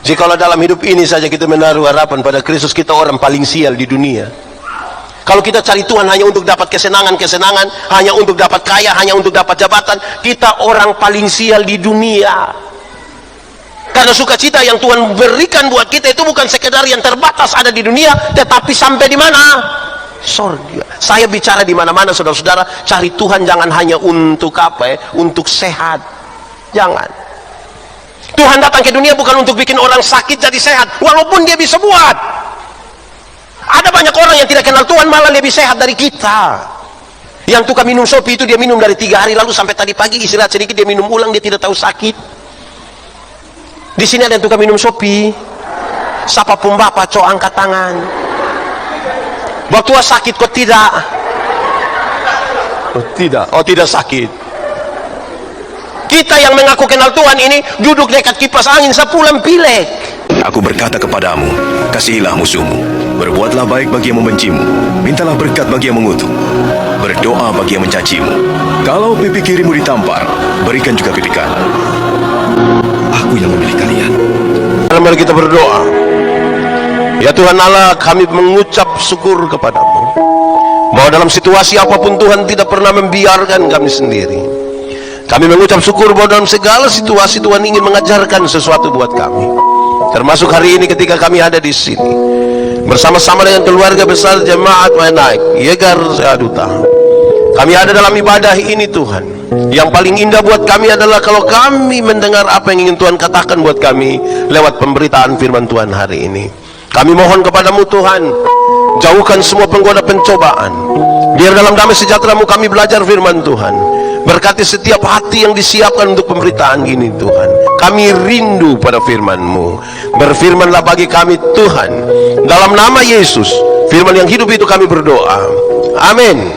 Jikalau dalam hidup ini saja kita menaruh harapan pada Kristus, kita orang paling sial di dunia. Kalau kita cari Tuhan hanya untuk dapat kesenangan, hanya untuk dapat kaya, hanya untuk dapat jabatan, kita orang paling sial di dunia. Karena sukacita yang Tuhan berikan buat kita itu bukan sekedar yang terbatas ada di dunia, tetapi sampai di mana? Surga. Saya bicara di mana-mana, saudara-saudara, cari Tuhan jangan hanya untuk apa ya? Untuk sehat. Jangan. Tuhan datang ke dunia bukan untuk bikin orang sakit jadi sehat, walaupun dia bisa buat. Ada banyak orang yang tidak kenal Tuhan malah lebih sehat dari kita. Yang tukang minum sopi itu dia minum dari 3 hari lalu sampai tadi pagi, istirahat sedikit dia minum ulang, dia tidak tahu sakit. Di sini ada yang tukang minum sopi. Siapa pun bapak, cok angkat tangan. Waktu sakit kok tidak? Oh tidak, oh tidak sakit. Kita yang mengaku kenal Tuhan ini duduk dekat kipas angin sepulang pilek. Aku berkata kepadamu, kasihilah musuhmu, berbuatlah baik bagi yang membencimu, mintalah berkat bagi yang mengutuk, berdoa bagi yang mencacimu. Kalau pipi kirimu ditampar, berikan juga pipi kanan. Aku yang memilih kalian. Mari kita berdoa. Ya Tuhan Allah, kami mengucap syukur kepadamu bahwa dalam situasi apapun Tuhan tidak pernah membiarkan kami sendiri. Kami mengucap syukur bahwa dalam segala situasi Tuhan ingin mengajarkan sesuatu buat kami. Termasuk hari ini ketika kami ada di sini bersama-sama dengan keluarga besar jemaat Wainaik Yegar Seaduta. Kami ada dalam ibadah ini Tuhan. Yang paling indah buat kami adalah kalau kami mendengar apa yang ingin Tuhan katakan buat kami lewat pemberitaan firman Tuhan hari ini. Kami mohon kepadamu Tuhan, jauhkan semua penggoda pencobaan. Biar dalam damai sejahtera-Mu kami belajar firman Tuhan. Berkati setiap hati yang disiapkan untuk pemberitaan ini Tuhan. Kami rindu pada firman-Mu. Berfirmanlah bagi kami Tuhan. Dalam nama Yesus, firman yang hidup itu kami berdoa. Amin.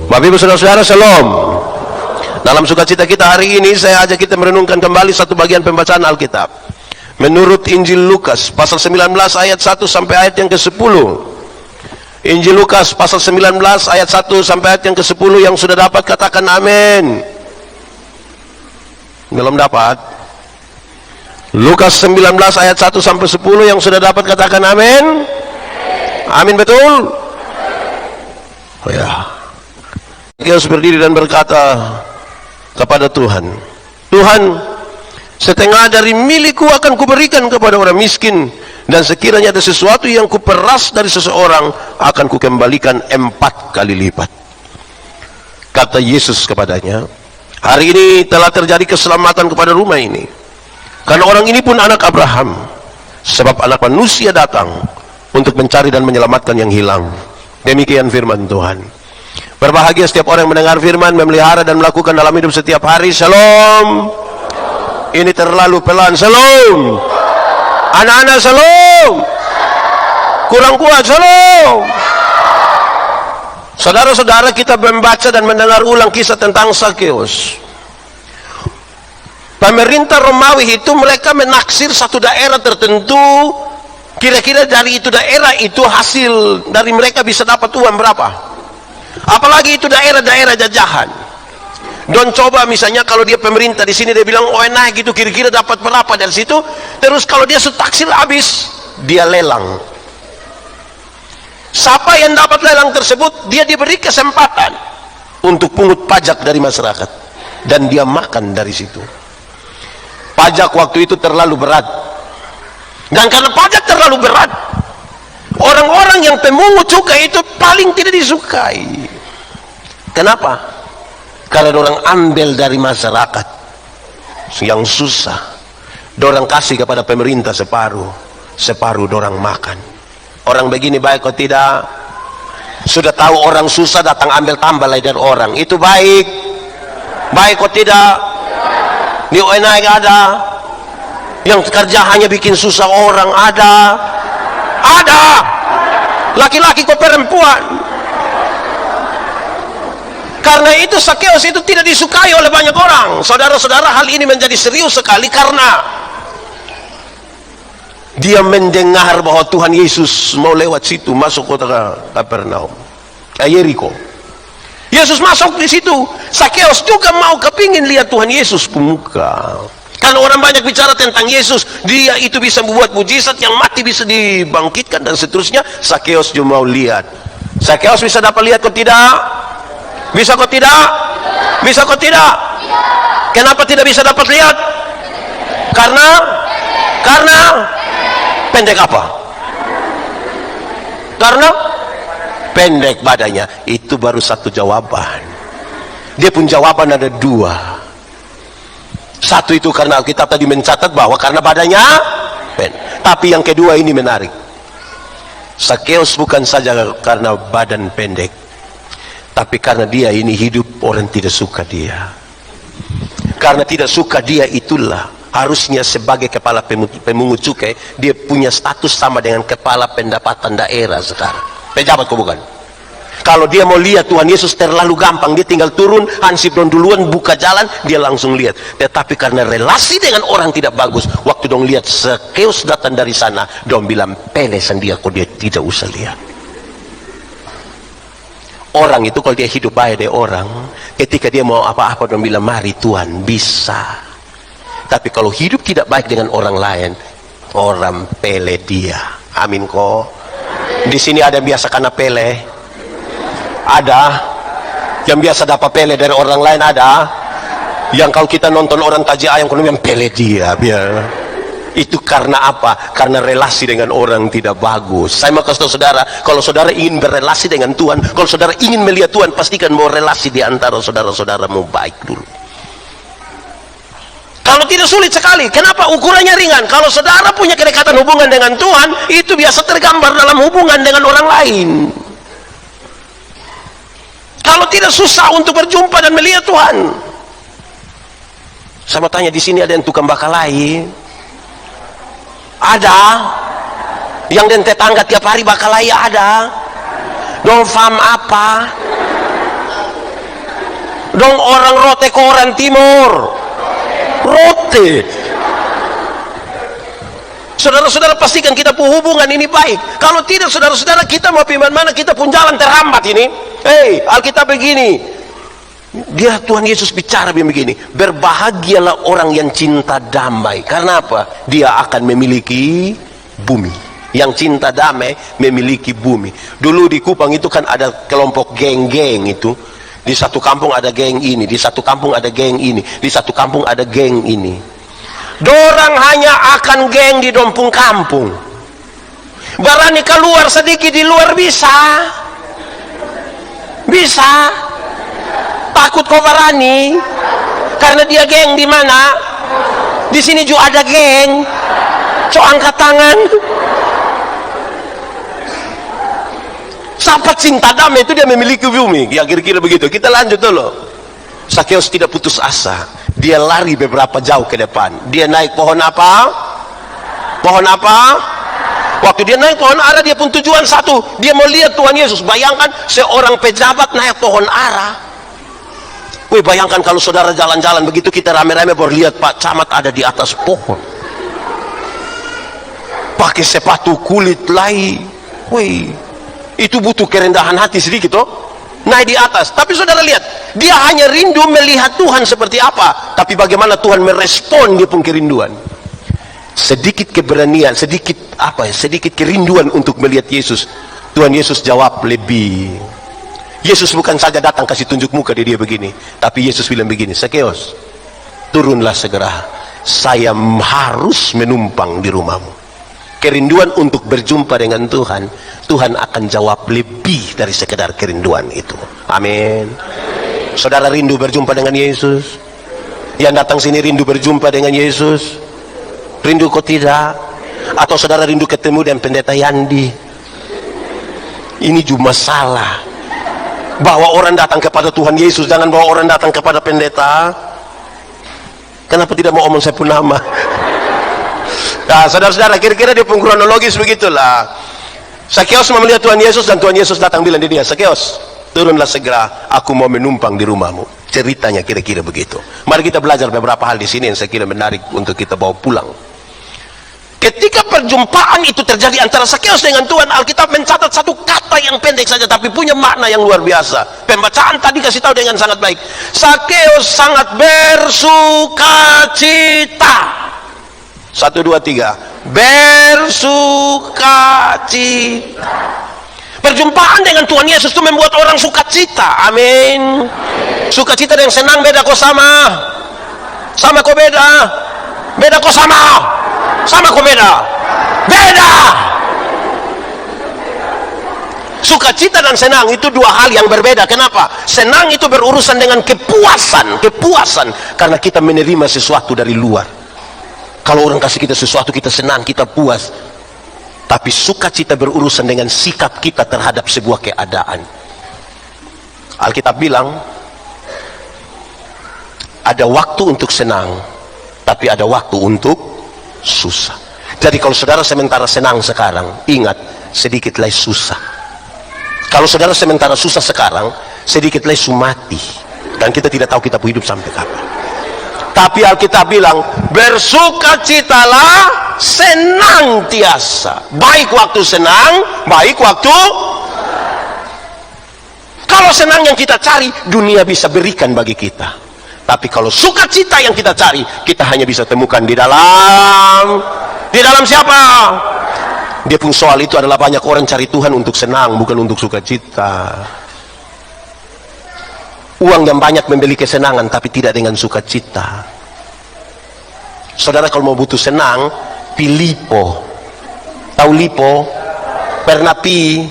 Bapak Ibu Saudara-saudara, Shalom. Dalam sukacita kita hari ini, saya ajak kita merenungkan kembali satu bagian pembacaan Alkitab. Menurut Injil Lukas pasal 19 ayat 1 sampai ayat yang ke-10. Injil Lukas pasal 19 ayat 1 sampai ayat yang ke-10. Yang sudah dapat katakan amin. Belum dapat? Lukas 19 ayat 1 sampai 10. Yang sudah dapat katakan amin. Amin, betul? Oh ya. Dia harus berdiri dan berkata kepada Tuhan, Tuhan, setengah dari milikku akan kuberikan kepada orang miskin, dan sekiranya ada sesuatu yang kuperas dari seseorang akan kukembalikan 4 kali lipat. Kata Yesus kepadanya, hari ini telah terjadi keselamatan kepada rumah ini, karena orang ini pun anak Abraham, sebab anak manusia datang untuk mencari dan menyelamatkan yang hilang. Demikian firman Tuhan. Berbahagia setiap orang yang mendengar firman, memelihara dan melakukan dalam hidup setiap hari. Shalom. Ini terlalu pelan. Shalom. Anak-anak, shalom. Kurang kuat. Shalom. Saudara-saudara, kita membaca dan mendengar ulang kisah tentang Sakeus. Pemerintah Romawi itu mereka menaksir satu daerah tertentu. Kira-kira dari itu daerah itu hasil dari mereka bisa dapat uang berapa? Apalagi itu daerah-daerah jajahan. Don coba misalnya kalau dia pemerintah di sini dia bilang oh enak gitu, kira-kira dapat berapa dari situ. Terus kalau dia taksir habis, dia lelang. Siapa yang dapat lelang tersebut, dia diberi kesempatan untuk pungut pajak dari masyarakat, dan dia makan dari situ. Pajak waktu itu terlalu berat, dan karena pajak terlalu berat, orang-orang yang pemungut cukai itu paling tidak disukai. Kenapa? Karena orang ambil dari masyarakat yang susah, dorang kasih kepada pemerintah separuh, separuh dorang makan. Orang begini baik atau tidak? Sudah tahu orang susah datang ambil tambah lagi dari orang, itu baik? Baik atau tidak? Di UNAIK ada yang kerja hanya bikin susah orang, ada laki-laki kok perempuan. Karena itu Sakeus itu tidak disukai oleh banyak orang. Saudara-saudara, hal ini menjadi serius sekali karena dia mendengar bahwa Tuhan Yesus mau lewat situ, masuk kota Kapernaum, Yeriko. Yesus masuk di situ. Sakeus juga mau kepingin lihat Tuhan Yesus pemuka. Karena orang banyak bicara tentang Yesus, dia itu bisa membuat mujizat, yang mati bisa dibangkitkan dan seterusnya. Sakeus juga mau lihat. Sakeus bisa dapat lihat kok tidak? Bisa kok tidak? Bisa kok tidak? Kenapa tidak bisa dapat lihat? Karena pendek apa? Karena pendek badannya. Itu baru satu jawaban. Dia pun jawaban ada dua. Satu itu karena Alkitab tadi mencatat bahwa karena badannya pendek. Tapi yang kedua ini menarik. Sakeus bukan saja karena badan pendek, tapi karena dia ini hidup orang tidak suka dia. Karena tidak suka dia, itulah harusnya sebagai kepala pemungut cukai dia punya status sama dengan kepala pendapatan daerah sekarang. Pejabat kok bukan? Kalau dia mau lihat Tuhan Yesus terlalu gampang, dia tinggal turun, hansip dong duluan, buka jalan, dia langsung lihat. Tetapi karena relasi dengan orang tidak bagus, waktu dong lihat Sakeus datang dari sana, dong bilang pelesan dia kok dia tidak usah lihat. Orang itu kalau dia hidup baik dari orang, ketika dia mau apa-apa dong bilang mari Tuhan, bisa. Tapi kalau hidup tidak baik dengan orang lain, orang pele dia. Amin kok. Di sini ada yang biasa karena pele. Ada yang biasa dapat pele dari orang lain, ada yang kalau kita nonton orang taji ayam kalau yang pele dia biar. Itu karena apa? Karena relasi dengan orang tidak bagus. Saya mau kasih tahu saudara, kalau saudara ingin berrelasi dengan Tuhan, kalau saudara ingin melihat Tuhan, pastikan bahwa relasi di antara saudara-saudaramu baik dulu. Kalau tidak sulit sekali. Kenapa? Ukurannya ringan. Kalau saudara punya kedekatan hubungan dengan Tuhan, itu biasa tergambar dalam hubungan dengan orang lain. Kalau tidak susah untuk berjumpa dan melihat Tuhan. Saya mau tanya, di sini ada yang tukang bakalai? Ada. Yang den tetangga tiap hari bakalai ada. Dong fam apa? Dong orang rote koran timur. Rote. Saudara-saudara pastikan kita pun hubungan ini baik. Kalau tidak saudara-saudara, kita mau pergi mana kita pun jalan terhambat ini. Alkitab begini. Dia Tuhan Yesus bicara begini. Berbahagialah orang yang cinta damai. Karena apa? Dia akan memiliki bumi. Yang cinta damai memiliki bumi. Dulu di Kupang itu kan ada kelompok geng-geng itu. Di satu kampung ada geng ini, di satu kampung ada geng ini, di satu kampung ada geng ini. Dorang hanya akan geng di dompung kampung. Berani keluar sedikit di luar bisa. Bisa. Takut kau berani. Karena dia geng di mana? Di sini juga ada geng. Cok angkat tangan. Siapa cinta damai itu dia memiliki bumi. Ya kira-kira begitu. Kita lanjut dulu. Sakeus tidak putus asa. Dia lari beberapa jauh ke depan. Dia naik pohon apa? Pohon apa? Waktu dia naik pohon ara, dia pun tujuan satu. Dia mau lihat Tuhan Yesus. Bayangkan seorang pejabat naik pohon ara. Wih, bayangkan kalau saudara jalan-jalan begitu, kita rame-rame baru lihat Pak Camat ada di atas pohon. Pakai sepatu kulit lai. Wih, itu butuh kerendahan hati sedikit toh. Naik di atas. Tapi saudara lihat, dia hanya rindu melihat Tuhan seperti apa. Tapi bagaimana Tuhan merespon dia pun kerinduan. Sedikit keberanian, sedikit kerinduan untuk melihat Yesus. Tuhan Yesus jawab lebih. Yesus bukan saja datang kasih tunjuk muka dia begini, tapi Yesus bilang begini, Sakeus, turunlah segera. Saya harus menumpang di rumahmu. Kerinduan untuk berjumpa dengan Tuhan, Tuhan akan jawab lebih dari sekedar kerinduan itu. Amin. Saudara rindu berjumpa dengan Yesus? Yang datang sini rindu berjumpa dengan Yesus? Rindu kok tidak? Atau saudara rindu ketemu dengan pendeta Yandi? Ini juga masalah. Bawa orang datang kepada Tuhan Yesus, jangan bawa orang datang kepada pendeta. Kenapa tidak mau omong saya pun nama? Nah, saudara-saudara, kira-kira dia pun kronologis begitulah. Sakeus mau melihat Tuhan Yesus, dan Tuhan Yesus datang bilang di dia, Sakeus, turunlah segera, aku mau menumpang di rumahmu. Ceritanya kira-kira begitu. Mari kita belajar beberapa hal di sini yang saya kira menarik untuk kita bawa pulang. Ketika perjumpaan itu terjadi antara Sakeus dengan Tuhan, Alkitab mencatat satu kata yang pendek saja tapi punya makna yang luar biasa. Pembacaan tadi kasih tahu dengan sangat baik. Sakeus sangat bersukacita. 1, 2, 3. Bersukacita. Perjumpaan dengan Tuhan Yesus itu membuat orang sukacita. Amin. Sukacita yang senang beda kok sama. Sama kok beda. Beda kok sama. Sama kok beda? Beda. Sukacita dan senang itu dua hal yang berbeda. Kenapa? Senang itu berurusan dengan kepuasan. Karena kita menerima sesuatu dari luar. Kalau orang kasih kita sesuatu, kita senang, kita puas. Tapi sukacita berurusan dengan sikap kita terhadap sebuah keadaan. Alkitab bilang, ada waktu untuk senang, tapi ada waktu untuk susah. Jadi kalau saudara sementara senang sekarang, ingat, sedikit lagi susah. Kalau saudara sementara susah sekarang, sedikit lagi mati. Dan kita tidak tahu kita hidup sampai kapan. Tapi Alkitab bilang, bersukacitalah senantiasa. Baik waktu senang, baik waktu. Kalau senang yang kita cari, dunia bisa berikan bagi kita. Tapi kalau sukacita yang kita cari, kita hanya bisa temukan di dalam siapa? Dia pun soal itu adalah banyak orang cari Tuhan untuk senang, bukan untuk sukacita. Uang yang banyak membeli kesenangan, tapi tidak dengan sukacita. Saudara kalau mau butuh senang, pilih lipo. Tahu lipo? Pernah pi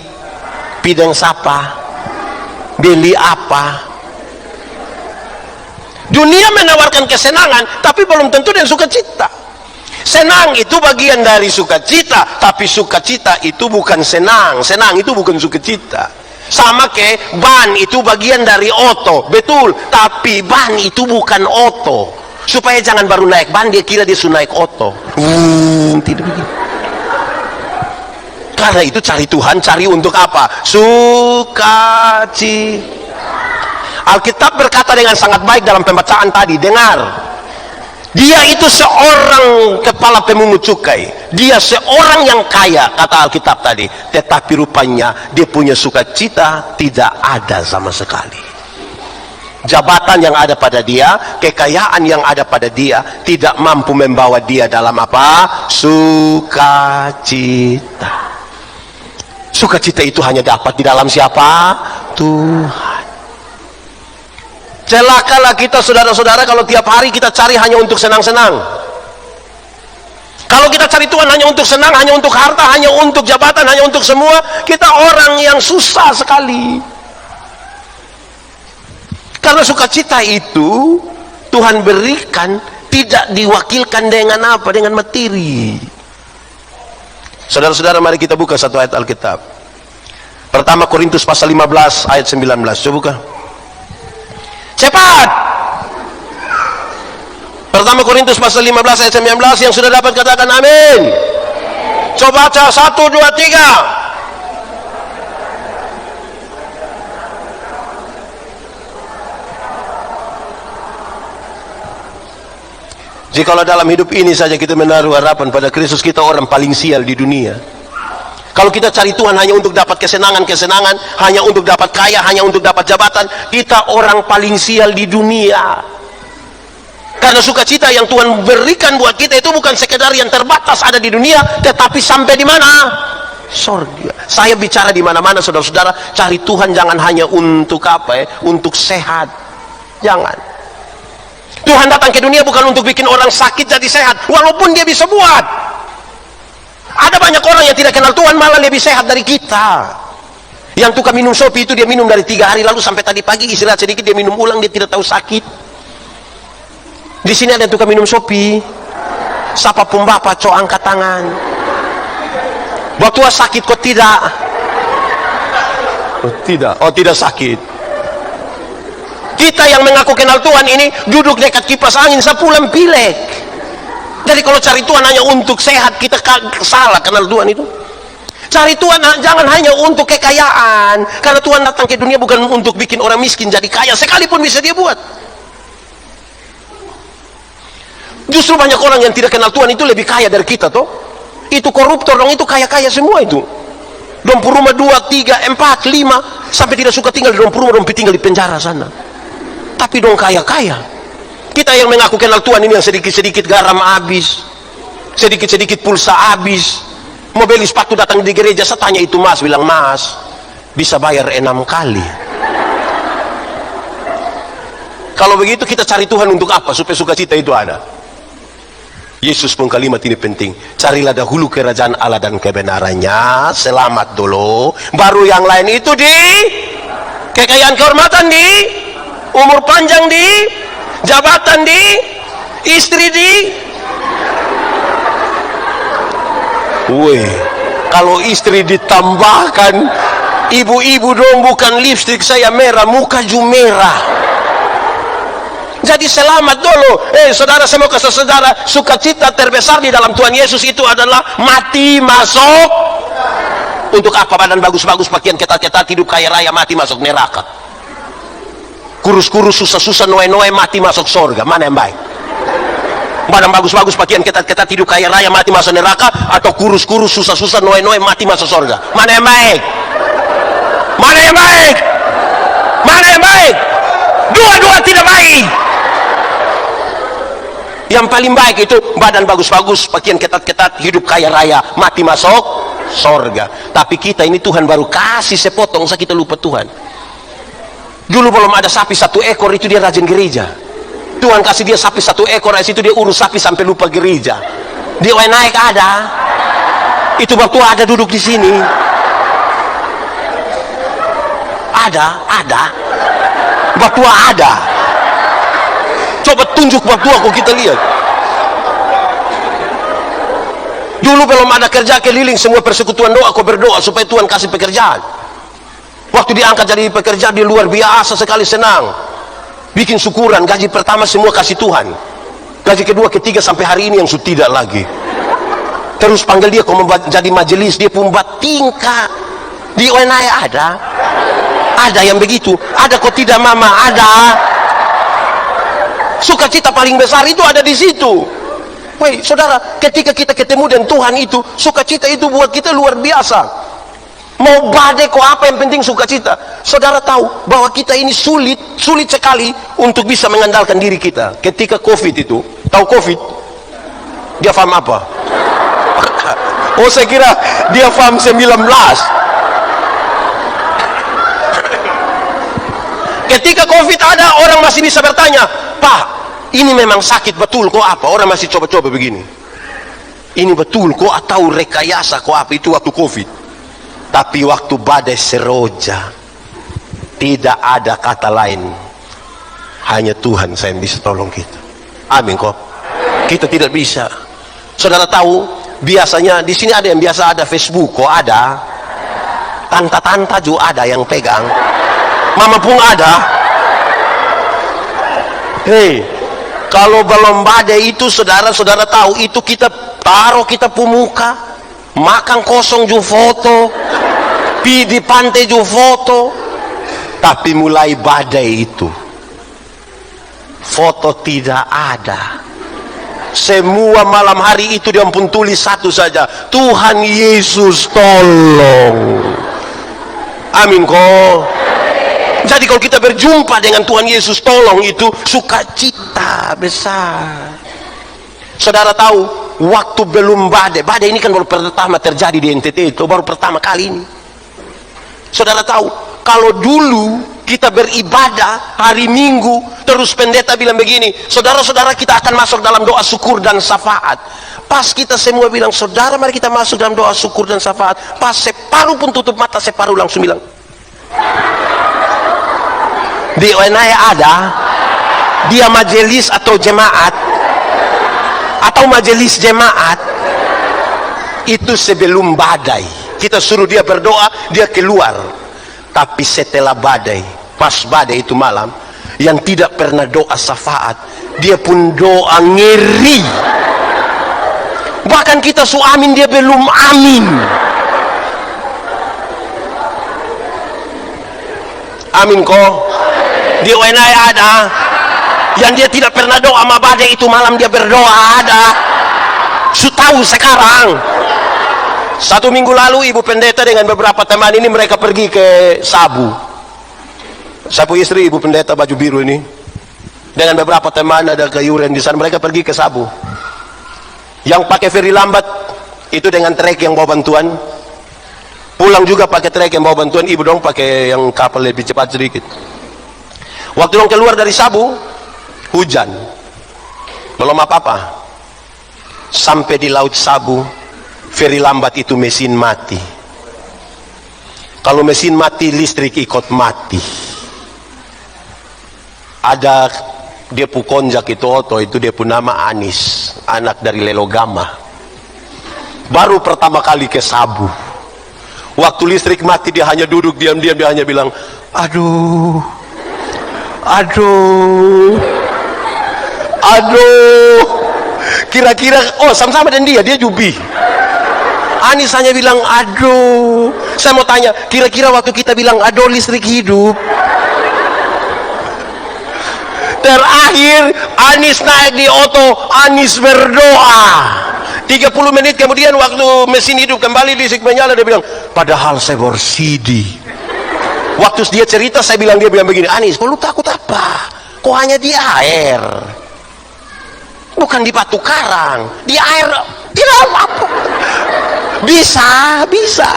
dengan siapa? Beli apa? Dunia menawarkan kesenangan, tapi belum tentu dengan sukacita. Senang itu bagian dari sukacita, tapi sukacita itu bukan senang. Senang itu bukan sukacita. Sama kayak ban itu bagian dari oto, betul. Tapi ban itu bukan oto. Supaya jangan baru naik ban dia kira dia sudah naik oto. Tidak begitu. Karena itu cari Tuhan, cari untuk apa? Sukacita. Alkitab berkata dengan sangat baik dalam pembacaan tadi, dengar. Dia itu seorang kepala pemungut cukai. Dia seorang yang kaya, kata Alkitab tadi. Tetapi rupanya dia punya sukacita tidak ada sama sekali. Jabatan yang ada pada dia, kekayaan yang ada pada dia, tidak mampu membawa dia dalam apa? Sukacita. Sukacita itu hanya dapat di dalam siapa? Tuhan. Celakalah kita saudara-saudara kalau tiap hari kita cari hanya untuk senang-senang. Kalau kita cari Tuhan hanya untuk senang, hanya untuk harta, hanya untuk jabatan, hanya untuk semua, kita orang yang susah sekali. Karena sukacita itu Tuhan berikan tidak diwakilkan dengan apa? Dengan materi. Saudara-saudara, mari kita buka satu ayat Alkitab. Pertama Korintus pasal 15 ayat 19. Coba buka. Cepat. Pertama Korintus pasal 15 ayat 19, yang sudah dapat katakan amin. Coba baca 1, 2, 3. Jikalau dalam hidup ini saja kita menaruh harapan pada Kristus, kita orang paling sial di dunia. Kalau kita cari Tuhan hanya untuk dapat kesenangan, hanya untuk dapat kaya, hanya untuk dapat jabatan, kita orang paling sial di dunia. Karena sukacita yang Tuhan berikan buat kita itu bukan sekedar yang terbatas ada di dunia, tetapi sampai di mana? Surga. Saya bicara di mana-mana, saudara-saudara, cari Tuhan jangan hanya untuk apa ya? Untuk sehat. Jangan. Tuhan datang ke dunia bukan untuk bikin orang sakit jadi sehat, walaupun dia bisa buat. Ada banyak orang yang tidak kenal Tuhan malah lebih sehat dari kita. Yang tukang minum Shopee itu dia minum dari 3 hari lalu sampai tadi pagi istirahat sedikit dia minum ulang, dia tidak tahu sakit. Di sini ada yang tukang minum Shopee. Siapapun bapak cok angkat tangan. Waktu sakit kok tidak? Oh, tidak. Oh, tidak sakit. Kita yang mengaku kenal Tuhan ini duduk dekat kipas angin sepulang pilek. Jadi kalau cari Tuhan hanya untuk sehat, kita salah kenal Tuhan itu. Cari Tuhan jangan hanya untuk kekayaan. Karena Tuhan datang ke dunia bukan untuk bikin orang miskin jadi kaya, sekalipun bisa dia buat. Justru banyak orang yang tidak kenal Tuhan itu lebih kaya dari kita toh. Itu koruptor dong, itu kaya-kaya semua itu. Dong rumah 2, 3, 4, 5 sampai tidak suka tinggal di rumah, dong tinggal di penjara sana. Tapi dong kaya-kaya. Kita yang mengaku kenal Tuhan ini yang sedikit-sedikit garam habis, sedikit-sedikit pulsa habis. Mau beli sepatu datang di gereja, saya tanya itu mas, bilang mas bisa bayar 6 kali. Kalau begitu kita cari Tuhan untuk apa? Supaya sukacita itu ada. Yesus pun kalimat ini penting. Carilah dahulu kerajaan Allah dan kebenarannya, selamat dulu, baru yang lain itu di kekayaan, kehormatan di, umur panjang di, jabatan di, istri di. Woi, kalau istri ditambahkan, ibu-ibu dong, bukan lipstik saya merah, muka juga merah. Jadi selamat dulu. Saudara, saya mau kasih saudara, sukacita terbesar di dalam Tuhan Yesus itu adalah mati masuk. Untuk apa badan bagus-bagus, pakaian ketat-ketat, hidup kaya raya, mati masuk neraka? Kurus-kurus, susah-susah, noe-noe, mati masuk surga. Mana yang baik? Badan bagus-bagus, pakaian ketat-ketat, hidup kaya raya, mati masuk neraka? Atau kurus-kurus, susah-susah, noe-noe, mati masuk surga? Mana yang baik? Mana yang baik? Mana yang baik? Dua-dua tidak baik. Yang paling baik itu badan bagus-bagus, pakaian ketat-ketat, hidup kaya raya, mati masuk sorga. Tapi kita ini Tuhan baru kasih sepotong, kita lupa Tuhan. Dulu belum ada sapi 1 ekor, itu dia rajin gereja. Tuhan kasih dia sapi 1 ekor, dari situ dia urus sapi sampai lupa gereja. Dia naik ada. Itu waktu ada duduk di sini. Ada. Waktu ada. Coba tunjuk waktu aku, kita lihat. Dulu belum ada kerja keliling, semua persekutuan doa, aku berdoa supaya Tuhan kasih pekerjaan. Waktu diangkat jadi pekerja, dia luar biasa sekali, senang. Bikin syukuran, gaji pertama semua kasih Tuhan. Gaji kedua, ketiga, sampai hari ini yang sudah tidak lagi. Terus panggil dia, kau membuat jadi majelis, dia pun buat tingkah. Di ONAI ada yang begitu. Ada kok tidak mama, ada. Sukacita paling besar itu ada di situ. Woi, saudara, ketika kita ketemu dengan Tuhan itu, sukacita itu buat kita luar biasa. Mau badai kok apa, yang penting sukacita. Saudara tahu bahwa kita ini sulit sekali untuk bisa mengandalkan diri kita. Ketika COVID itu, tahu COVID? Dia paham apa? Oh, saya kira dia paham 19. Ketika COVID ada, orang masih bisa bertanya, Pak, ini memang sakit betul kok apa? Orang masih coba-coba begini. Ini betul kok atau rekayasa kok apa? Itu waktu COVID. Tapi waktu badai seroja, tidak ada kata lain. Hanya Tuhan saya yang bisa tolong kita. Amin kok. Kita tidak bisa. Saudara tahu, biasanya di sini ada yang biasa ada Facebook kok ada. Tanta-tanta juga ada yang pegang. Mama pun ada. Kalau belum badai itu, saudara-saudara tahu, itu kita taruh kita pemuka, makan kosong juga foto, di pantai juga foto. Tapi mulai badai itu, foto tidak ada. Semua malam hari itu dia pun tulis satu saja, Tuhan Yesus tolong. Amin kok. Jadi kalau kita berjumpa dengan Tuhan Yesus tolong, itu sukacita besar. Saudara tahu, waktu belum badai ini kan baru pertama terjadi di NTT, itu baru pertama kali ini. Saudara tahu, kalau dulu kita beribadah hari Minggu, terus pendeta bilang begini, saudara-saudara kita akan masuk dalam doa syukur dan syafaat. Pas kita semua bilang, saudara mari kita masuk dalam doa syukur dan syafaat. Pas separuh pun tutup mata, separuh langsung bilang, di ONAI ada. Dia majelis atau jemaat, atau majelis jemaat itu sebelum badai. Kita suruh dia berdoa, dia keluar. Tapi setelah badai, pas badai itu malam, yang tidak pernah doa syafaat, dia pun doa ngeri. Bahkan kita amin, dia belum amin. Amin kok. Di ONAI ada. Yang dia tidak pernah doa sama badai itu malam dia berdoa ada. Tahu sekarang. 1 minggu lalu ibu pendeta dengan beberapa teman ini mereka pergi ke Sabu. Sabu istri ibu pendeta baju biru ini dengan beberapa teman ada kayuran di sana, mereka pergi ke Sabu. Yang pakai feri lambat itu dengan trek yang bawa bantuan, pulang juga pakai trek yang bawa bantuan, ibu dong pakai yang kapal lebih cepat sedikit. Waktu dong keluar dari Sabu, hujan, belum apa-apa. Sampai di Laut Sabu, feri lambat itu mesin mati. Kalau mesin mati, listrik ikut mati. Ada dia pu konjak itu oto, itu dia pun nama Anis, anak dari Lelogama. Baru pertama kali ke Sabu. Waktu listrik mati dia hanya duduk diam-diam, dia hanya bilang, aduh, aduh, aduh. Kira-kira, oh sama-sama dan dia Jubi. Anis hanya bilang, aduh. Saya mau tanya, kira-kira waktu kita bilang, aduh listrik hidup, terakhir Anis naik di oto, Anis berdoa. 30 menit kemudian waktu mesin hidup kembali, listrik menyala, dia bilang, padahal saya bersidi. Waktu dia cerita, saya bilang, dia bilang begini, Anis, kok lu takut apa? Kok hanya di air? Bukan di batu karang, di air tidak apa-apa. Bisa.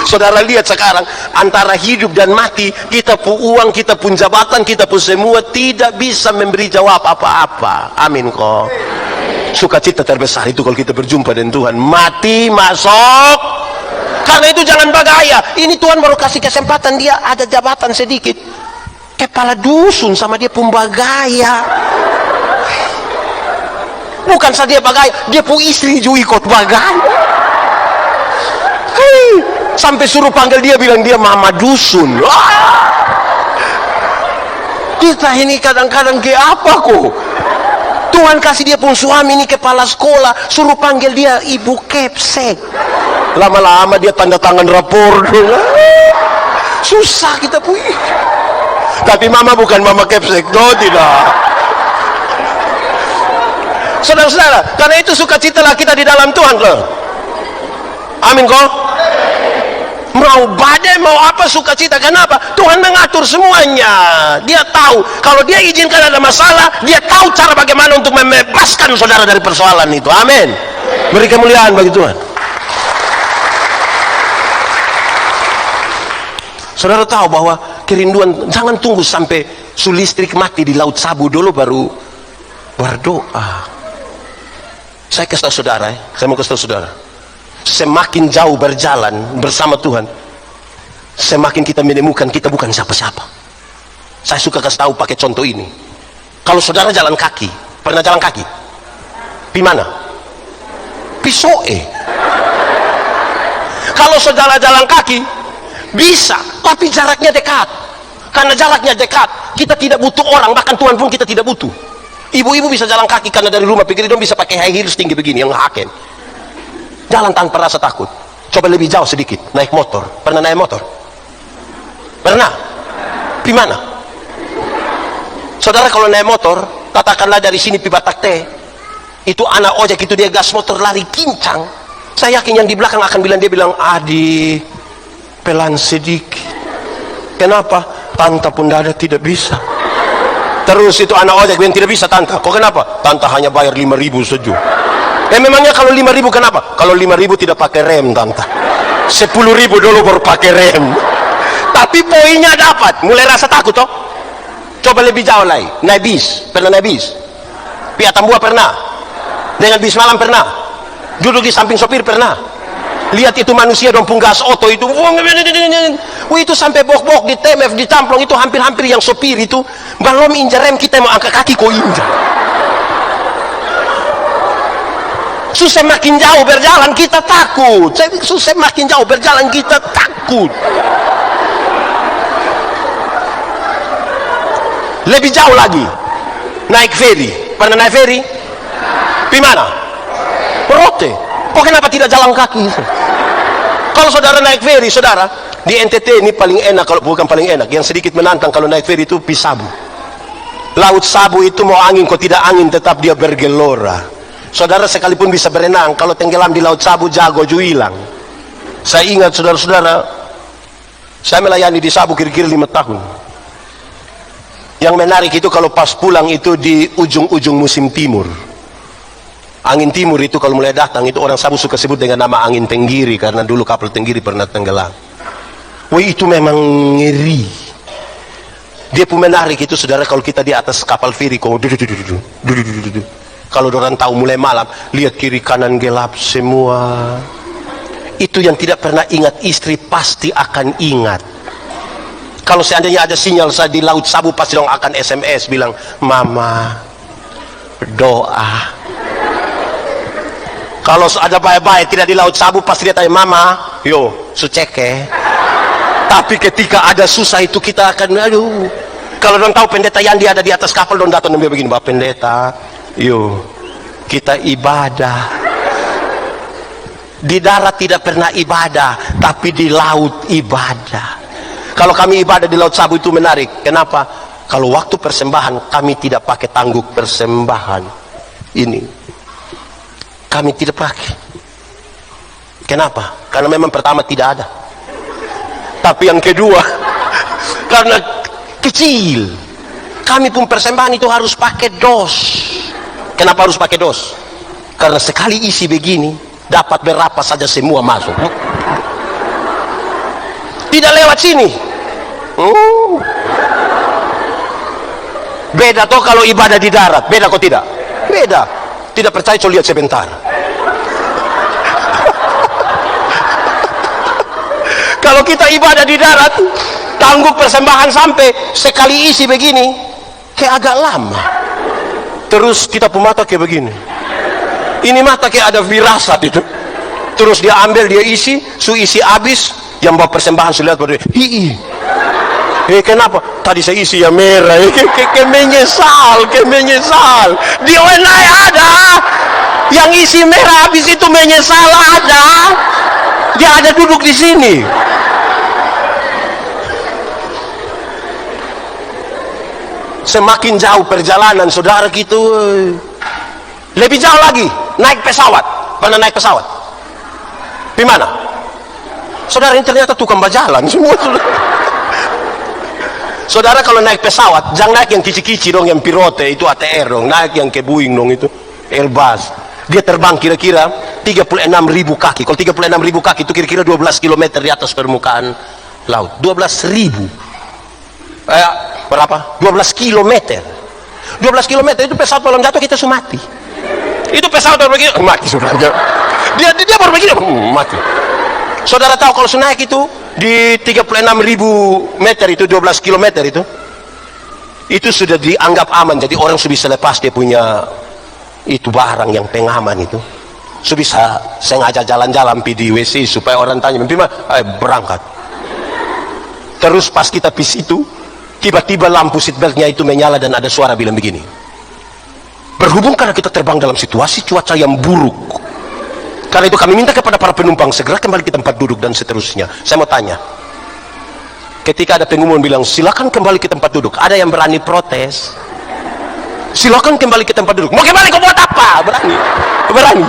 Saudara lihat sekarang, antara hidup dan mati, kita pun uang, kita pun jabatan, kita pun semua tidak bisa memberi jawab apa-apa. Amin kok. Sukacita terbesar itu kalau kita berjumpa dengan Tuhan. Mati masuk. Karena itu jangan bagaya. Ini Tuhan baru kasih kesempatan, dia ada jabatan sedikit. Kepala dusun sama dia pun bagaya. Bukan saja dia bagaya, dia pun istri juga ikut bagaya. Sampai suruh panggil dia, bilang dia mama dusun. Kita ini kadang-kadang ke apa kok? Tuhan kasih dia pun suami ini kepala sekolah, suruh panggil dia ibu kepsek. Lama-lama dia tanda tangan rapor. Susah kita pun. Tapi mama bukan mama kepsek, tidak. Saudara-saudara, karena itu sukacitalah kita di dalam Tuhan loh. Amin kok. Mau badai mau apa, sukacita. Kenapa? Tuhan mengatur semuanya. Dia tahu kalau dia izinkan ada masalah, dia tahu cara bagaimana untuk membebaskan saudara dari persoalan itu. Amin. Beri kemuliaan bagi Tuhan. Saudara tahu bahwa kerinduan, jangan tunggu sampai listrik mati di Laut Sabu dulu baru berdoa. Saya kasih tahu saudara, saya mau kasih tahu saudara, semakin jauh berjalan bersama Tuhan, semakin kita menemukan kita bukan siapa-siapa. Saya suka kasih tahu pakai contoh ini. Kalau saudara jalan kaki, pernah jalan kaki? Di mana? Pisoe. Kalau saudara jalan kaki, bisa, tapi jaraknya dekat. Karena jaraknya dekat, kita tidak butuh orang, bahkan Tuhan pun kita tidak butuh. Ibu-ibu bisa jalan kaki karena dari rumah pikir dong bisa pakai high heels tinggi begini yang haken. Jalan tanpa rasa takut. Coba lebih jauh sedikit, naik motor. Pernah naik motor? Pernah? Di mana? Saudara kalau naik motor, katakanlah dari sini pi Batak Teh, itu anak ojek itu dia gas motor lari kincang. Saya yakin yang di belakang akan bilang, dia bilang, adi pelan sedikit. Kenapa? Tanta pun dada tidak bisa. Terus itu anak ojek yang tidak bisa, tanta. Kok kenapa? Tanta hanya bayar 5.000 saja. Memangnya kalau 5.000 kenapa? Kalau 5.000 tidak pakai rem, tanta. 10.000 dulu baru pakai rem. Tapi poinnya dapat. Mulai rasa takut toh? Coba lebih jauh lagi. Naik bis. Pernah naik bis? Pihak Tambua pernah? Dengan bis malam pernah? Duduk di samping sopir pernah? Lihat itu manusia dong punggas oto itu, itu sampai bok-bok di TMF di Camplong itu hampir-hampir yang sopir itu belum injak rem, kita mau angkat kaki kok injak. Susah makin jauh berjalan kita takut. Susah makin jauh berjalan kita takut. Lebih jauh lagi, naik feri. Pernah naik feri? Di mana? Rote. Kok kenapa tidak jalan kaki? Kalau saudara naik feri, saudara di NTT ini paling enak, kalau bukan paling enak, yang sedikit menantang kalau naik feri itu Sabu. Laut Sabu itu mau angin, kok tidak angin tetap dia bergelora. Saudara sekalipun bisa berenang, kalau tenggelam di laut Sabu, jago ju hilang. Saya ingat saudara-saudara, saya melayani di Sabu kira-kira 5 tahun. Yang menarik itu kalau pas pulang itu di ujung-ujung musim timur. Angin timur itu kalau mulai datang itu orang Sabu suka sebut dengan nama angin Tenggiri, karena dulu kapal Tenggiri pernah tenggelam. Wah, itu memang ngeri. Dia pun menarik itu saudara, kalau kita di atas kapal feri, kalau orang tahu mulai malam, lihat kiri kanan gelap semua. Itu yang tidak pernah ingat istri pasti akan ingat. Kalau seandainya ada sinyal saya di laut Sabu, pasti dong akan SMS bilang, mama doa. Kalau ada baik-baik tidak di laut Sabu, pasti dia tanya, mama yo suceke. Tapi ketika ada susah itu kita akan, aduh. Kalau dong tahu pendeta Yandi ada di atas kapal, dong datang dan dia begini, Bapak pendeta, yo kita ibadah. Di darat tidak pernah ibadah, tapi di laut ibadah. Kalau kami ibadah di laut Sabu itu menarik. Kenapa? Kalau waktu persembahan kami tidak pakai tangguk persembahan ini, kami tidak pakai. Kenapa? Karena memang pertama tidak ada. Tapi yang kedua, karena kecil, kami pun persembahan itu harus pakai dos. Kenapa harus pakai dos? Karena sekali isi begini, dapat berapa saja semua masuk. Tidak lewat sini. Beda toh kalau ibadah di darat. Beda kok tidak? Beda. Tidak percaya, coba lihat sebentar. Kalau kita ibadah di darat, tangguk persembahan sampai sekali isi begini, kayak agak lama. Terus kita pun mata kayak begini. Ini mata kayak ada firasat itu. Terus dia ambil, dia isi, isi habis, yang bawa persembahan sudah lihat pada dia. Kenapa? Tadi saya isi yang merah. Kayak menyesal. Dia naik ada. Yang isi merah habis itu menyesal ada. Dia ada duduk di sini. Semakin jauh perjalanan saudara gitu, lebih jauh lagi naik pesawat. Pernah naik pesawat? Di mana? Saudara, ini ternyata tukang bajalan semua. Saudara kalau naik pesawat, jangan naik yang kici-kici dong, yang pirote itu ATR dong, naik yang ke Boeing dong, itu Airbus. Dia terbang kira-kira 36.000 kaki. Kalau 36.000 kaki itu kira-kira 12 km di atas permukaan laut. 12.000. Berapa? 12 km. 12 km itu pesawat belum jatuh kita sudah mati. Itu pesawat baru begini, mati sudah. Dia baru begini, mati. Saudara tahu kalau naik itu di 36.000 meter itu 12 km itu sudah dianggap aman, jadi orang sudah bisa lepas dia punya itu barang yang pengaman itu. Sudah bisa sengaja jalan-jalan di WC supaya orang tanya, "Mimpi mah berangkat." Terus pas kita pis itu, tiba-tiba lampu seatbeltnya itu menyala dan ada suara bilang begini. Berhubung karena kita terbang dalam situasi cuaca yang buruk, karena itu kami minta kepada para penumpang segera kembali ke tempat duduk dan seterusnya. Saya mau tanya, ketika ada pengumuman bilang silakan kembali ke tempat duduk, ada yang berani protes? Silakan kembali ke tempat duduk. Mau kembali kau buat apa? Berani.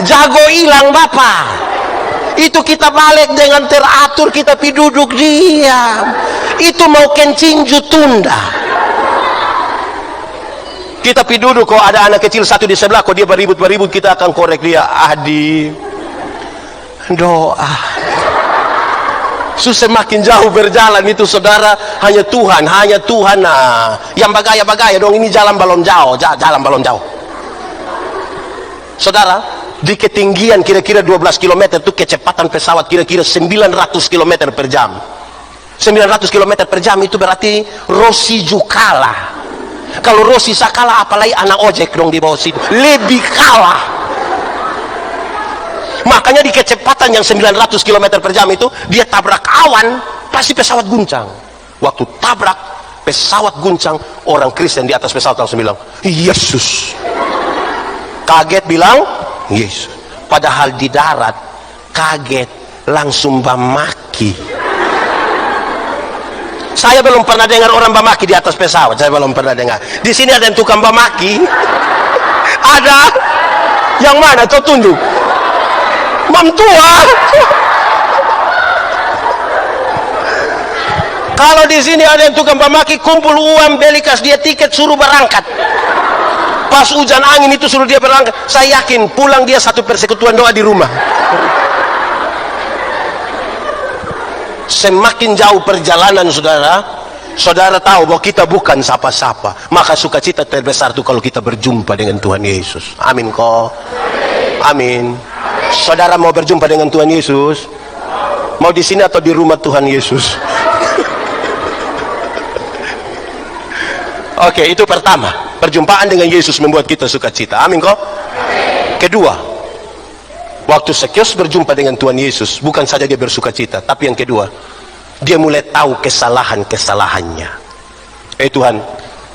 Jago hilang Bapak. Itu kita balik dengan teratur, kita pi duduk diam. Itu mau kencing ju tunda. Kita pi duduk, kok ada anak kecil satu di sebelah, kok dia beribut kita akan korek dia. Adi doa. Semakin jauh berjalan itu saudara, hanya Tuhan. Nah, yang bagaya dong, ini jalan balon jauh. Saudara, di ketinggian kira-kira 12 km itu kecepatan pesawat kira-kira 900 km per jam. 900 km per jam itu berarti Rossi kalah. Kalau Rossi kalah, apalagi anak ojek dong di bawah situ, lebih kalah. Makanya di kecepatan yang 900 km per jam itu, dia tabrak awan, pasti pesawat guncang. Waktu tabrak, pesawat guncang, orang Kristen di atas pesawat langsung bilang, Yesus. Kaget bilang, Yesus. Padahal di darat, kaget, langsung bamaki. Saya belum pernah dengar orang bamaki di atas pesawat, saya belum pernah dengar. Di sini ada yang tukang bamaki. Ada? Yang mana? Kau tunjuk. Mam tua. Kalau di sini ada yang tukang pamaki, kumpul uang, belikas dia tiket, suruh berangkat. Pas hujan angin itu suruh dia berangkat. Saya yakin pulang dia satu persekutuan doa di rumah. Semakin jauh perjalanan saudara, saudara tahu bahwa kita bukan siapa-siapa. Maka sukacita terbesar itu kalau kita berjumpa dengan Tuhan Yesus. Amin kok. Amin. Saudara mau berjumpa dengan Tuhan Yesus? Mau di sini atau di rumah Tuhan Yesus? Oke, itu pertama. Perjumpaan dengan Yesus membuat kita sukacita. Amin kok. Kedua, waktu Zakeus berjumpa dengan Tuhan Yesus, bukan saja dia bersukacita, tapi yang kedua, dia mulai tahu kesalahan-kesalahannya. Tuhan,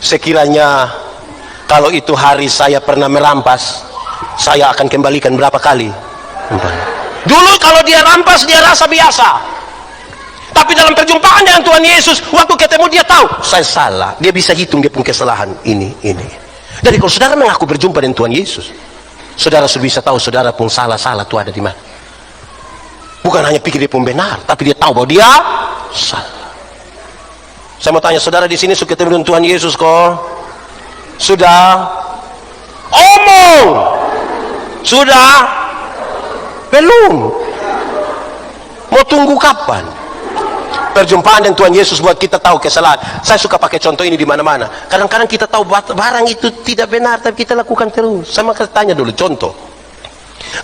sekiranya kalau itu hari saya pernah merampas, saya akan kembalikan berapa kali? Dulu kalau dia rampas, dia rasa biasa. Tapi dalam perjumpaan dengan Tuhan Yesus, waktu ketemu dia tahu, saya salah. Dia bisa hitung dia punya kesalahan ini. Jadi kalau saudara mengaku berjumpa dengan Tuhan Yesus, saudara sudah bisa tahu saudara pun salah-salah itu ada di mana. Bukan hanya pikir dia pun benar, tapi dia tahu bahwa dia salah. Saya mau tanya saudara di sini sudah ketemu dengan Tuhan Yesus kok? Sudah? Omong. Sudah? Belum. Mau tunggu kapan? Perjumpaan dengan Tuhan Yesus buat kita tahu kesalahan. Saya suka pakai contoh ini di mana-mana. Kadang-kadang kita tahu barang itu tidak benar, tapi kita lakukan terus. Saya mau tanya dulu contoh.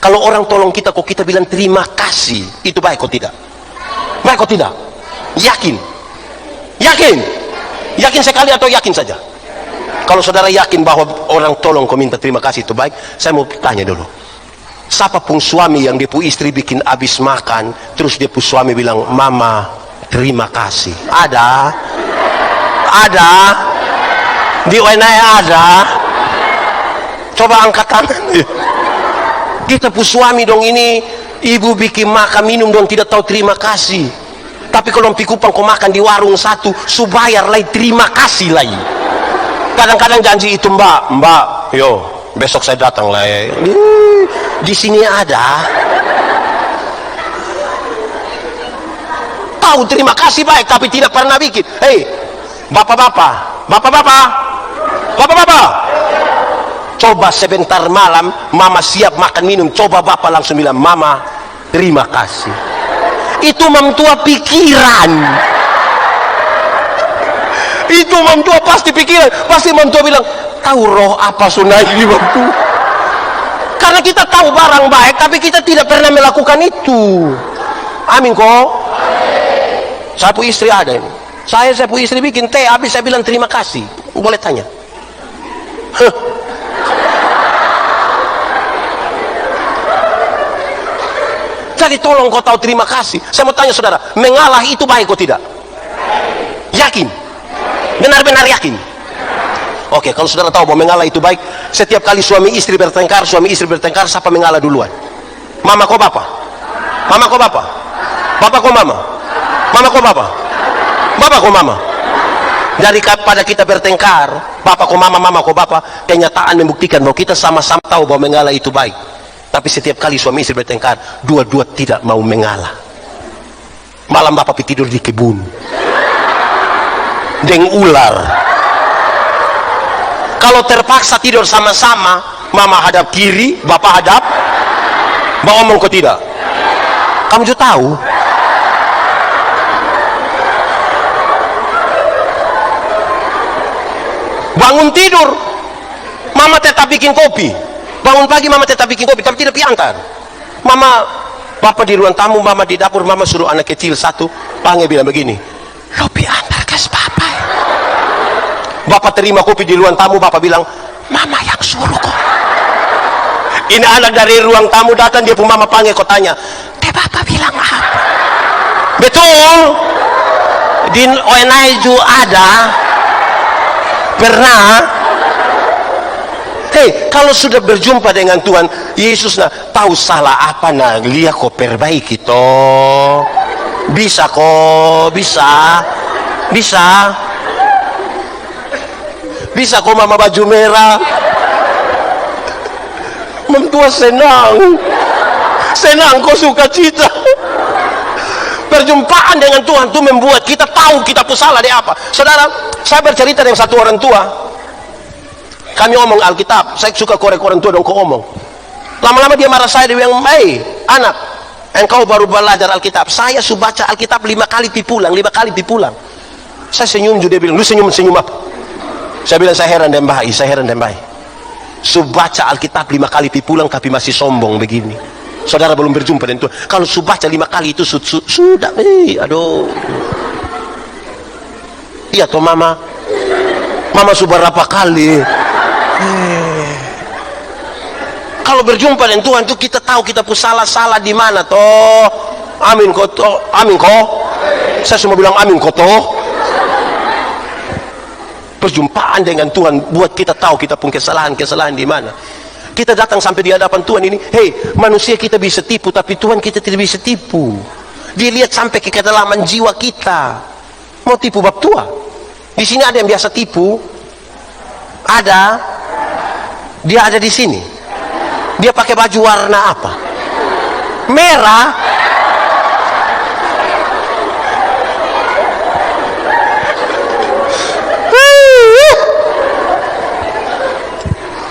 Kalau orang tolong kita, kok kita bilang terima kasih, itu baik kok tidak? Baik kok tidak? Yakin? Yakin? Yakin sekali atau yakin saja? Kalau saudara yakin bahwa orang tolong kau minta terima kasih itu baik, saya mau tanya dulu. Siapapun suami yang dia pu istri bikin habis makan, terus dia pu suami bilang, mama terima kasih. Ada? Ada? Di UNAI ada? Coba angkat tangan. Kita pu suami dong ini, ibu bikin makan minum dong tidak tahu terima kasih. Tapi kalau pikupang kau makan di warung satu, subayar lagi terima kasih lagi. Kadang-kadang janji itu mbak, yo besok saya datang lah. Di sini ada. Tahu terima kasih baik tapi tidak pernah bikin. Hei, bapak-bapak, coba sebentar malam mama siap makan minum, coba bapak langsung bilang mama terima kasih. Itu memtua pikiran. Itu memtua pasti pikiran. Pasti memtua bilang, tahu roh apa sunai ini memtua. Karena kita tahu barang baik tapi kita tidak pernah melakukan itu. Amin kok. Saya pu istri ada ini. Saya pu istri bikin teh, habis saya bilang terima kasih. Boleh tanya? Jadi tolong kau tahu terima kasih. Saya mau tanya saudara, mengalah itu baik kok tidak? Yakin? Benar-benar yakin? Oke, kalau saudara tahu bahwa mengalah itu baik, setiap kali suami istri bertengkar, siapa mengalah duluan? Mama kok bapak? Mama kok bapak? Bapak kok mama? Mama kok bapak? Bapak kok mama? Dari pada kita bertengkar, bapak kok mama, mama kok bapak, kenyataan membuktikan bahwa kita sama-sama tahu bahwa mengalah itu baik. Tapi setiap kali suami istri bertengkar, dua-dua tidak mau mengalah. Malam bapak tidur di kebun deng ular. Kalau terpaksa tidur sama-sama, mama hadap kiri, bapak hadap, bapak ngomong kok tidak? Kamu juga tahu. Bangun tidur, mama tetap bikin kopi. Bangun pagi, mama tetap bikin kopi, tapi tidak piantar. Mama, bapak di ruang tamu, mama di dapur, mama suruh anak kecil satu, panggil bilang begini, lo piantar kas papa. Bapak terima kopi di ruang tamu, bapak bilang, mama yang suruh kok. Ini anak dari ruang tamu datang, dia pun mama panggil, kok tanya, teh bapak bilang apa? Betul. Di ONAIJU ada. Pernah. Hei, kalau sudah berjumpa dengan Tuhan Yesus, nah tahu salah apa, nah lihat kok perbaiki toh. Bisa kok, bisa kok mama baju merah. mentua senang. Senang kau sukacita. Perjumpaan dengan Tuhan itu membuat kita tahu kita pun salah di apa. Saudara, saya bercerita dengan satu orang tua. Kami omong Alkitab, saya suka korek orang tua dong kau omong. Lama-lama dia marah saya, dia bilang, "Hei anak, engkau baru belajar Alkitab. Saya sudah baca Alkitab 5 kali pipulang, 5 kali pipulang." Saya senyum juga, dia bilang, "Lu senyum apa?" Saya bilang, saya heran dan baik. Sudah baca Alkitab 5 kali pipulang tapi masih sombong begini. Saudara belum berjumpa dengan Tuhan. Kalau sudah baca 5 kali itu sudah, aduh. Iya toh mama sudah berapa kali. Kalau berjumpa dengan Tuhan itu kita tahu kita pun salah di mana toh. Amin kok. Saya cuma bilang amin kok toh. Perjumpaan dengan Tuhan buat kita tahu kita pun kesalahan di mana. Kita datang sampai di hadapan Tuhan ini, hei, manusia kita bisa tipu, tapi Tuhan kita tidak bisa tipu. Dia lihat sampai ke kedalaman jiwa kita. Mau tipu bab tua? Di sini ada yang biasa tipu. Ada. Dia ada di sini. Dia pakai baju warna apa? Merah.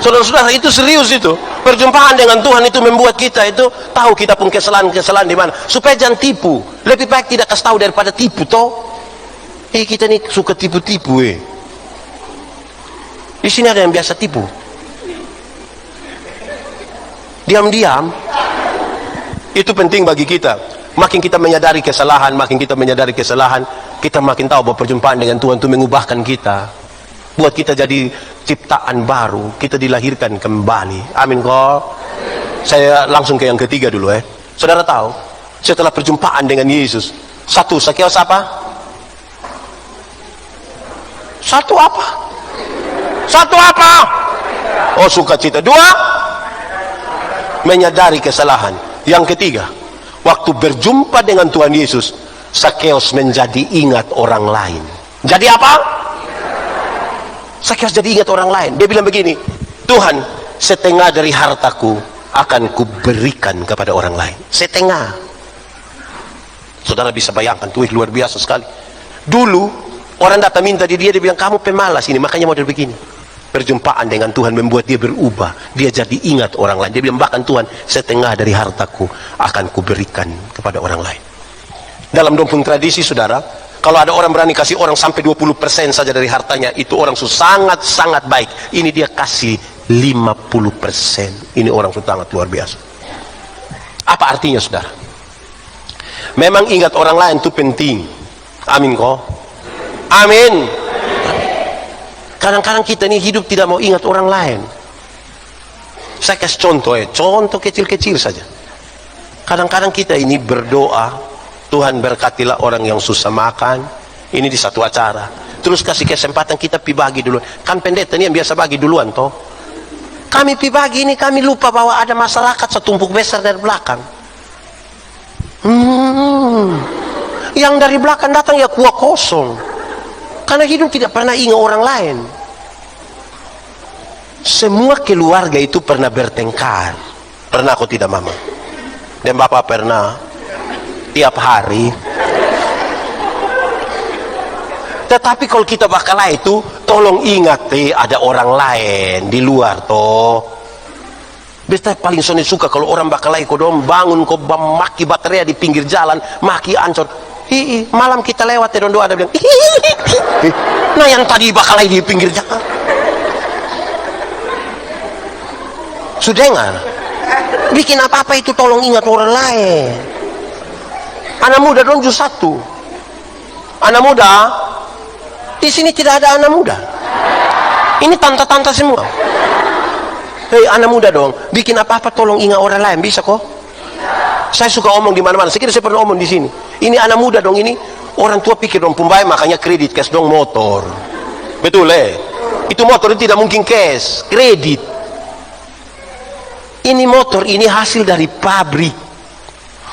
Saudara-saudara, itu serius itu. Perjumpaan dengan Tuhan itu membuat kita itu tahu kita pun kesalahan di mana. Supaya jangan tipu. Lebih baik tidak kasih tahu daripada tipu toh. Kita nih suka tipu-tipu Di sini ada yang biasa tipu. Diam-diam. Itu penting bagi kita. Makin kita menyadari kesalahan, kita makin tahu bahwa perjumpaan dengan Tuhan itu mengubahkan kita. Buat kita jadi ciptaan baru, kita dilahirkan kembali. Amin kok. Saya langsung ke yang ketiga dulu Saudara tahu, setelah perjumpaan dengan Yesus, satu Sakeus apa? Satu apa? Oh, sukacita. 2, menyadari kesalahan. Yang ketiga, waktu berjumpa dengan Tuhan Yesus, Sakeus menjadi ingat orang lain. Jadi apa? Sakeus jadi ingat orang lain. Dia bilang begini, Tuhan, setengah dari hartaku akan kuberikan kepada orang lain. Setengah. Saudara bisa bayangkan, tuh luar biasa sekali. Dulu orang datang minta dia bilang, kamu pemalas ini, makanya model begini. Perjumpaan dengan Tuhan membuat dia berubah. Dia jadi ingat orang lain. Dia bilang, bahkan Tuhan, setengah dari hartaku akan kuberikan kepada orang lain. Dalam dompung tradisi, saudara, kalau ada orang berani kasih orang sampai 20% saja dari hartanya, itu orang sangat baik. Ini dia kasih 50%. Ini orang sangat luar biasa. Apa artinya, saudara? Memang ingat orang lain itu penting. Amin kok. Amin. Kadang-kadang kita ini hidup tidak mau ingat orang lain. Saya kasih contoh contoh kecil-kecil saja. Kadang-kadang kita ini berdoa, Tuhan berkatilah orang yang susah makan. Ini di satu acara. Terus kasih kesempatan kita pi bagi dulu. Kan pendeta ini yang biasa bagi duluan toh. Kami pi bagi ini, kami lupa bahwa ada masyarakat setumpuk besar dari belakang. Yang dari belakang datang ya kuah kosong. Karena hidup tidak pernah ingat orang lain. Semua keluarga itu pernah bertengkar. Pernah kok tidak mama? Dan bapak pernah? Tiap hari. Tetapi kalau kita bakalah itu, tolong ingat ada orang lain di luar toh. Beta paling suka kalau orang bakalah kodom bangun kok maki baterai di pinggir jalan, maki ancor. Malam kita lewat doa ada bilang, nah yang tadi bakalah di pinggir jalan. Sudah dengar? Bikin apa-apa itu tolong ingat orang lain. Anak muda dong justru satu. Anak muda, di sini tidak ada anak muda. Ini tante-tante semua. Hei anak muda dong, bikin apa-apa tolong ingat orang lain, bisa kok? Saya suka omong di mana-mana. Saya kira saya pernah omong di sini. Ini anak muda dong ini, orang tua pikir dong pembayar makanya kredit cash dong motor. Betul Itu motor itu tidak mungkin cash, kredit. Ini motor ini hasil dari pabrik.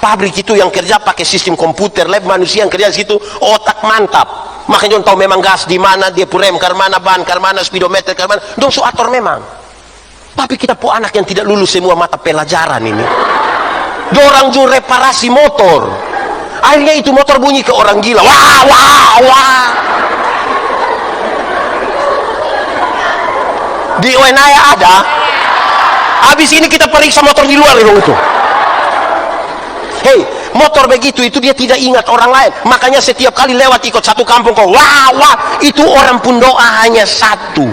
Pabrik itu yang kerja pakai sistem komputer, lab manusia yang kerja di situ otak mantap. Makanya dong tahu memang gas di mana, dia rem ke mana, ban ke mana, speedometer ke mana, dong su atur memang. Tapi kita pu anak yang tidak lulus semua mata pelajaran ini. Dorang ju reparasi motor. Akhirnya itu motor bunyi ke orang gila. Wah, wah, wah. Di Wenaya ada. Habis ini kita periksa motor di luar itu. Hei, motor begitu itu dia tidak ingat orang lain. Makanya setiap kali lewat ikut satu kampung kok wah wah, itu orang pun doa hanya satu.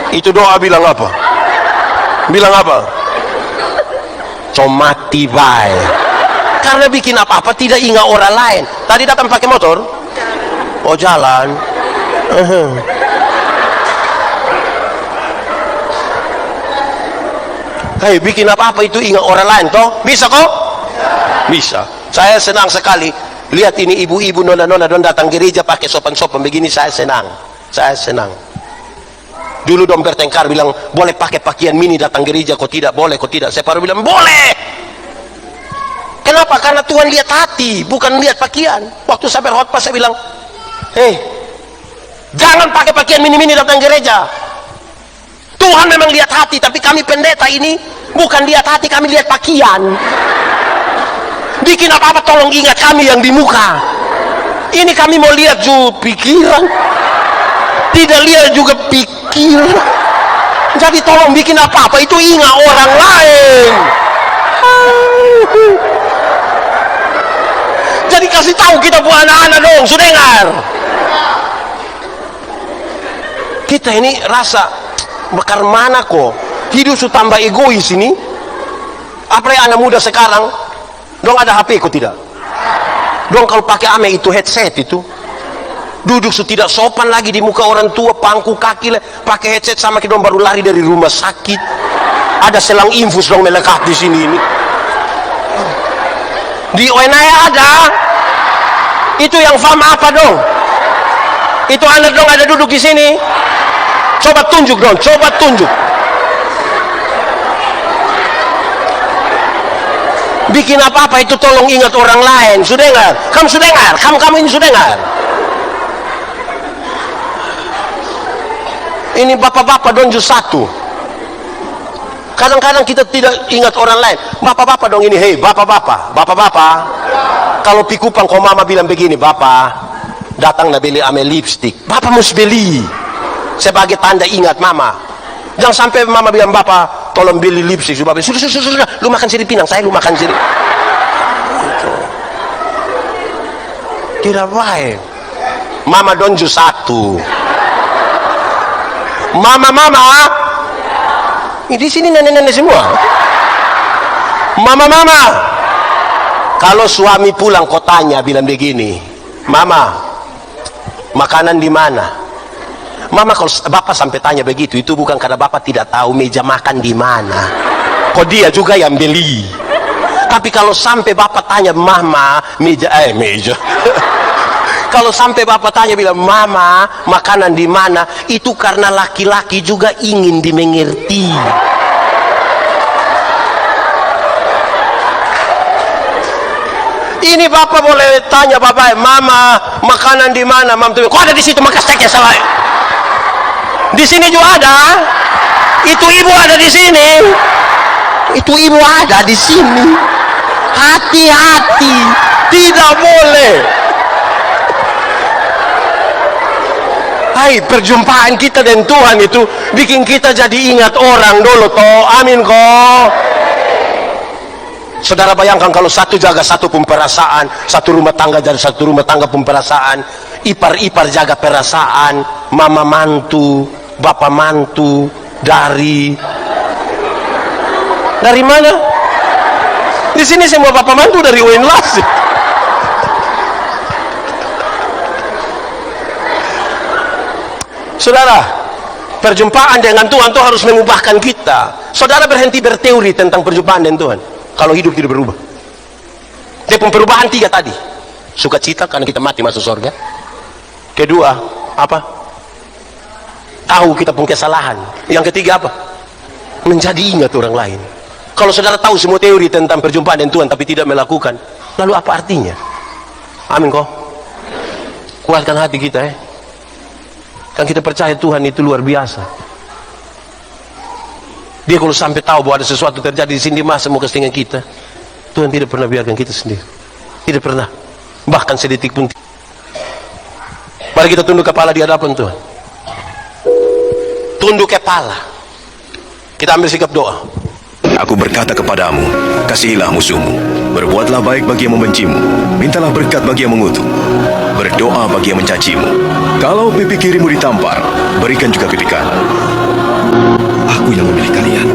Itu doa bilang apa? Bilang apa? Comati baik. Karena bikin apa-apa tidak ingat orang lain. Tadi datang pakai motor? Oh jalan. Hei, bikin apa-apa itu ingat orang lain toh? Bisa kok? Bisa. Saya senang sekali lihat ini ibu-ibu nona-nona don datang gereja pakai sopan-sopan begini. Saya senang. Saya senang. Dulu dong bertengkar bilang boleh pakai pakaian mini datang gereja, kok tidak boleh, kok tidak. Saya baru bilang boleh. Kenapa? Karena Tuhan lihat hati, bukan lihat pakaian. Waktu saya berkhotbah saya bilang, hei, jangan pakai pakaian mini-mini datang gereja. Tuhan memang lihat hati, tapi kami pendeta ini bukan lihat hati, kami lihat pakaian. Bikin apa-apa tolong ingat kami yang di muka. Ini kami mau lihat juga pikiran, tidak lihat juga pikir. Jadi tolong bikin apa-apa itu ingat orang lain. Jadi kasih tahu kita buat anak-anak dong, sudah dengar. Kita ini rasa bakar mana kok hidup sudah tambah egois ini. Apalagi anak muda sekarang dong ada HP kok tidak dong, kalau pakai ame itu headset itu duduk sudah tidak sopan lagi di muka orang tua, pangku kaki pakai headset sama kita baru lari dari rumah sakit. Ada selang infus dong melekat di sini ini. Di Wenaya ada itu yang faham apa dong, itu anak dong ada duduk di sini. Coba tunjuk dong, coba tunjuk. Bikin apa-apa itu tolong ingat orang lain. Sudah dengar? Kamu sudah dengar? Kamu ini sudah dengar? Ini bapak-bapak dong just satu. Kadang-kadang kita tidak ingat orang lain. Bapak-bapak dong ini, hei bapak-bapak, bapak-bapak. Kalau pikupang kok mama bilang begini, bapak datang na beli ame lipstick. Bapak mesti beli. Sebagai tanda ingat mama. Jangan sampai mama bilang bapak tolong beli lipstick. Sudah, lu makan sirip Pinang, saya lu makan sirip. Itu. Tidak baik. Mama donju satu. Mama. Di sini nenek-nenek semua. Mama. Kalau suami pulang kotanya bilang begini, mama, makanan di mana? Mama, kalau bapak sampai tanya begitu, itu bukan karena bapak tidak tahu meja makan di mana. Kok dia juga yang beli. Tapi kalau sampai bapak tanya mama, meja. Kalau sampai bapak tanya bilang mama, makanan di mana, itu karena laki-laki juga ingin dimengerti. Ini bapak boleh tanya bapak, mama, makanan di mana? Mam tuh, kok ada di situ makan steak ya salah. Di sini juga ada. Itu ibu ada di sini. Itu ibu ada di sini. Hati-hati, tidak boleh. Hai, perjumpaan kita dengan Tuhan itu bikin kita jadi ingat orang dulu toh. Amin kok. Saudara bayangkan kalau satu jaga satu pun perasaan, satu rumah tangga jadi satu rumah tangga pun perasaan, ipar-ipar jaga perasaan, mama mantu, bapak mantu, dari mana? Di sini semua bapak mantu dari UNLAS. Saudara, perjumpaan dengan Tuhan itu harus mengubahkan kita. Saudara berhenti berteori tentang perjumpaan dengan Tuhan kalau hidup tidak berubah. Dia pun perubahan tiga tadi. Sukacita karena kita mati masuk surga. Kedua, apa? Tahu kita punya kesalahan. Yang ketiga apa? Menjadi ingat orang lain. Kalau saudara tahu semua teori tentang perjumpaan dengan Tuhan tapi tidak melakukan, lalu apa artinya? Amin kok. Kuatkan hati kita Kan kita percaya Tuhan itu luar biasa. Dia kalau sampai tahu bahwa ada sesuatu terjadi di sini masa mau kesenangan kita, Tuhan tidak pernah biarkan kita sendiri. Tidak pernah. Bahkan sedetik pun. Mari kita tunduk kepala di hadapan Tuhan. Tunduk kepala. Kita ambil sikap doa. Aku berkata kepadamu, kasihilah musuhmu, berbuatlah baik bagi yang membencimu, mintalah berkat bagi yang mengutuk, berdoa bagi yang mencacimu. Kalau pipi kirimu ditampar, berikan juga pipi kanan. Aku yang memilih kalian.